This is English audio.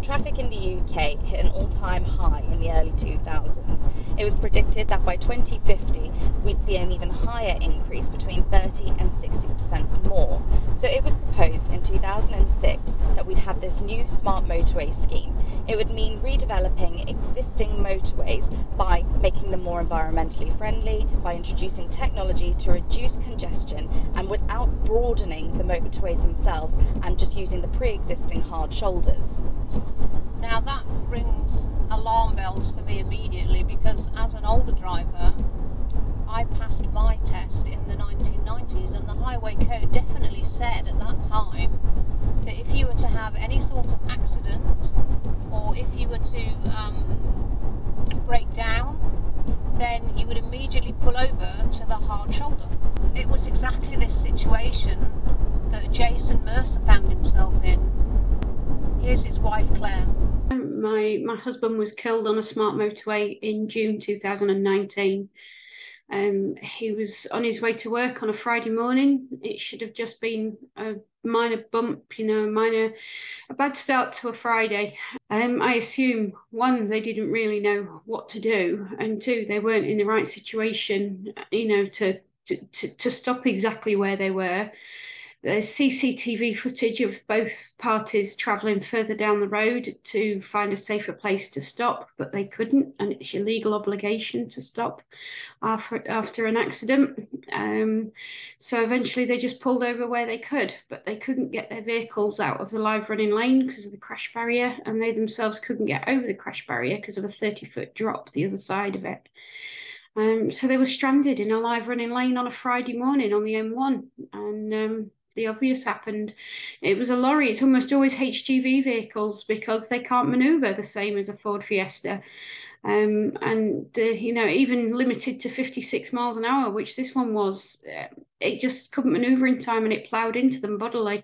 traffic in the UK hit an all-time high in the early 2000s. It was predicted that by 2050 we'd see an even higher increase, between 30 and 60% more. So it was proposed in 2006 that we'd have this new smart motorway scheme. It would mean redeveloping existing motorways by making them more environmentally friendly, by introducing technology to reduce congestion, and without broadening the motorways themselves and just using the pre-existing hard shoulders. Now that rings alarm bells for me immediately, because as an older driver I passed my test in the 1990s, and the highway code definitely said at that time that if you were to have any sort of accident, or if you were to break down, then you would immediately pull over to the hard shoulder. It was exactly this situation that Jason Mercer found himself in. Here's his wife, Claire. My husband was killed on a smart motorway in June 2019. He was on his way to work on a Friday morning. It should have just been a minor bump, a bad start to a Friday. I assume, one, they didn't really know what to do, and two, they weren't in the right situation, to stop exactly where they were. There's CCTV footage of both parties travelling further down the road to find a safer place to stop, but they couldn't, and it's your legal obligation to stop after an accident. So eventually they just pulled over where they could, but they couldn't get their vehicles out of the live running lane because of the crash barrier, and they themselves couldn't get over the crash barrier because of a 30-foot drop the other side of it. So they were stranded in a live running lane on a Friday morning on the M1, and the obvious happened. It was a lorry. It's almost always HGV vehicles because they can't maneuver the same as a Ford Fiesta. Even limited to 56 miles an hour, which this one was, it just couldn't maneuver in time, and it ploughed into them bodily.